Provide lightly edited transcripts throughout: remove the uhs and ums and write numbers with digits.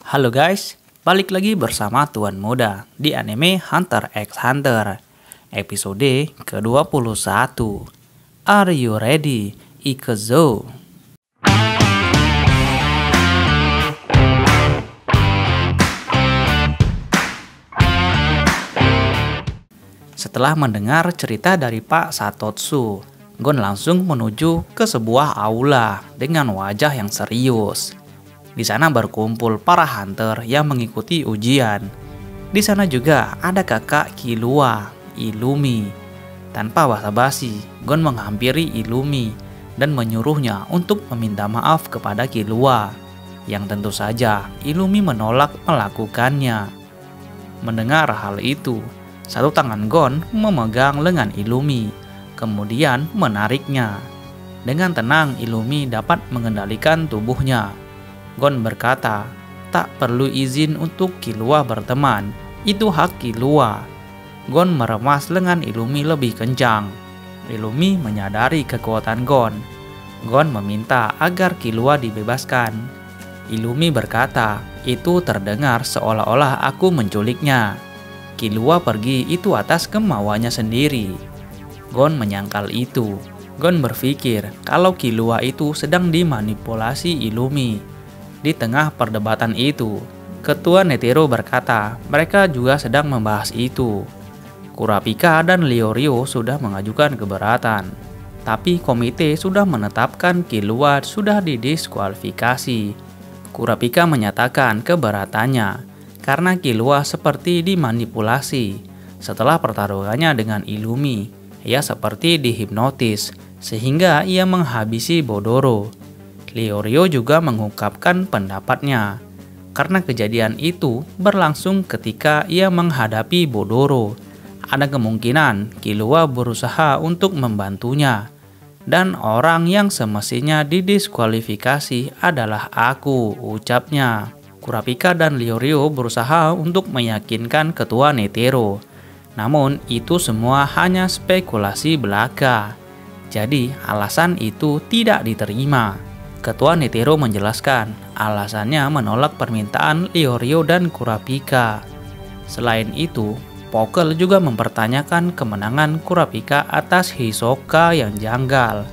Halo guys, balik lagi bersama Tuan Muda di anime Hunter x Hunter, episode ke-21. Are you ready, Ikuzo? Setelah mendengar cerita dari Pak Satotsu, Gon langsung menuju ke sebuah aula dengan wajah yang serius. Di sana berkumpul para hunter yang mengikuti ujian. Di sana juga ada kakak Killua, Illumi. Tanpa basa-basi, Gon menghampiri Illumi dan menyuruhnya untuk meminta maaf kepada Killua, yang tentu saja Illumi menolak melakukannya. Mendengar hal itu, satu tangan Gon memegang lengan Illumi, kemudian menariknya. Dengan tenang Illumi dapat mengendalikan tubuhnya. Gon berkata, tak perlu izin untuk Killua berteman, itu hak Killua. Gon meremas lengan Illumi lebih kencang. Illumi menyadari kekuatan Gon. Gon meminta agar Killua dibebaskan. Illumi berkata, itu terdengar seolah-olah aku menculiknya. Killua pergi itu atas kemauannya sendiri. Gon menyangkal itu. Gon berpikir kalau Killua itu sedang dimanipulasi Illumi. Di tengah perdebatan itu, Ketua Netero berkata mereka juga sedang membahas itu. Kurapika dan Leorio sudah mengajukan keberatan, tapi komite sudah menetapkan Killua sudah didiskualifikasi. Kurapika menyatakan keberatannya karena Killua seperti dimanipulasi. Setelah pertarungannya dengan Illumi, ia seperti dihipnotis sehingga ia menghabisi Bodoro. Leorio juga mengungkapkan pendapatnya. Karena kejadian itu berlangsung ketika ia menghadapi Bodoro, ada kemungkinan Killua berusaha untuk membantunya. Dan orang yang semestinya didiskualifikasi adalah aku, ucapnya. Kurapika dan Leorio berusaha untuk meyakinkan Ketua Netero. Namun itu semua hanya spekulasi belaka. Jadi alasan itu tidak diterima. Ketua Netero menjelaskan alasannya menolak permintaan Leorio dan Kurapika. Selain itu, Pokel juga mempertanyakan kemenangan Kurapika atas Hisoka yang janggal.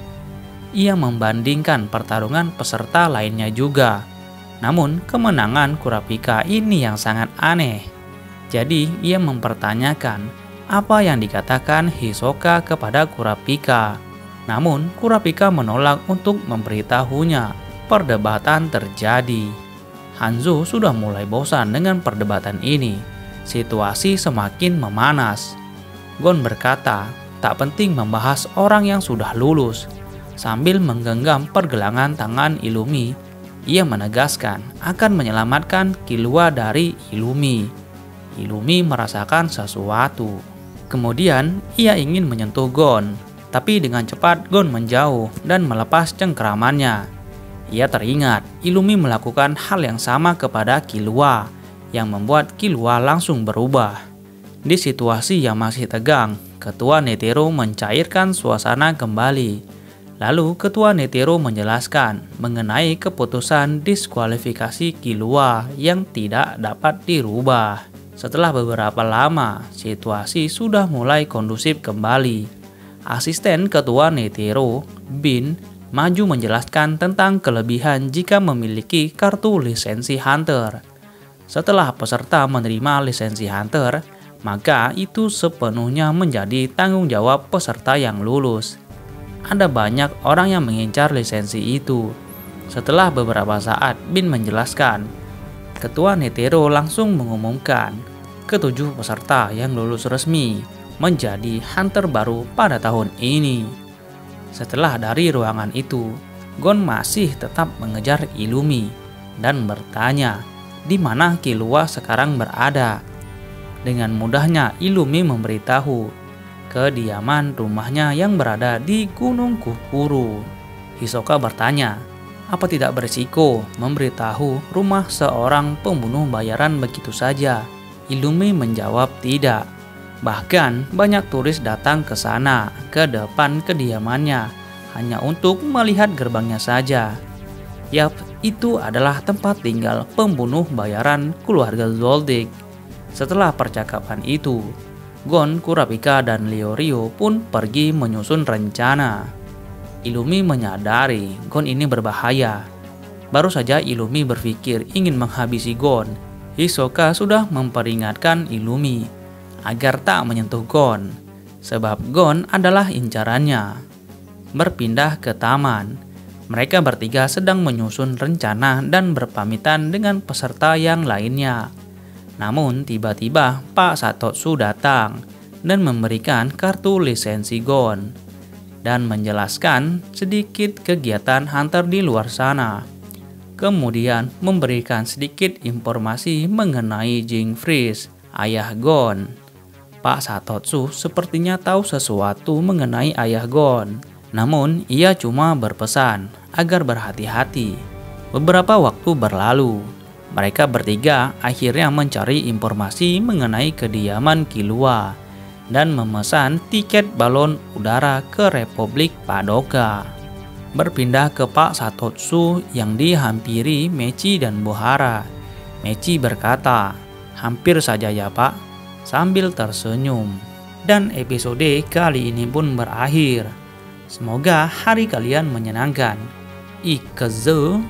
Ia membandingkan pertarungan peserta lainnya juga. Namun, kemenangan Kurapika ini yang sangat aneh. Jadi, ia mempertanyakan apa yang dikatakan Hisoka kepada Kurapika. Namun, Kurapika menolak untuk memberitahunya. Perdebatan terjadi. Hanzo sudah mulai bosan dengan perdebatan ini. Situasi semakin memanas. Gon berkata, tak penting membahas orang yang sudah lulus. Sambil menggenggam pergelangan tangan Illumi, ia menegaskan akan menyelamatkan Killua dari Illumi. Illumi merasakan sesuatu. Kemudian, ia ingin menyentuh Gon. Tapi dengan cepat Gon menjauh dan melepas cengkeramannya. Ia teringat Illumi melakukan hal yang sama kepada Killua, yang membuat Killua langsung berubah. Di situasi yang masih tegang, Ketua Netero mencairkan suasana kembali. Lalu Ketua Netero menjelaskan mengenai keputusan diskualifikasi Killua yang tidak dapat dirubah. Setelah beberapa lama, situasi sudah mulai kondusif kembali. Asisten Ketua Netero, Bin, maju menjelaskan tentang kelebihan jika memiliki kartu lisensi Hunter. Setelah peserta menerima lisensi Hunter, maka itu sepenuhnya menjadi tanggung jawab peserta yang lulus. Ada banyak orang yang mengincar lisensi itu. Setelah beberapa saat, Bin menjelaskan, Ketua Netero langsung mengumumkan ketujuh peserta yang lulus resmi menjadi hunter baru pada tahun ini. Setelah dari ruangan itu, Gon masih tetap mengejar Illumi dan bertanya di mana Killua sekarang berada. Dengan mudahnya Illumi memberitahu kediaman rumahnya yang berada di Gunung Kukuru. Hisoka bertanya, apa tidak berisiko memberitahu rumah seorang pembunuh bayaran begitu saja? Illumi menjawab tidak. Bahkan banyak turis datang ke sana, ke depan kediamannya, hanya untuk melihat gerbangnya saja. Yap, itu adalah tempat tinggal pembunuh bayaran keluarga Zoldyck. Setelah percakapan itu, Gon, Kurapika, dan Leorio pun pergi menyusun rencana. Illumi menyadari Gon ini berbahaya. Baru saja Illumi berpikir ingin menghabisi Gon, Hisoka sudah memperingatkan Illumi agar tak menyentuh Gon, sebab Gon adalah incarannya. Berpindah ke taman, mereka bertiga sedang menyusun rencana dan berpamitan dengan peserta yang lainnya. Namun tiba-tiba Pak Satotsu datang dan memberikan kartu lisensi Gon dan menjelaskan sedikit kegiatan hunter di luar sana. Kemudian memberikan sedikit informasi mengenai Jing Freeze, ayah Gon. Pak Satotsu sepertinya tahu sesuatu mengenai ayah Gon. Namun ia cuma berpesan agar berhati-hati. Beberapa waktu berlalu. Mereka bertiga akhirnya mencari informasi mengenai kediaman Killua dan memesan tiket balon udara ke Republik Padoka. Berpindah ke Pak Satotsu yang dihampiri Mechi dan Bohara. Mechi berkata, "Hampir saja ya Pak," sambil tersenyum. Dan episode kali ini pun berakhir. Semoga hari kalian menyenangkan. Ikaze.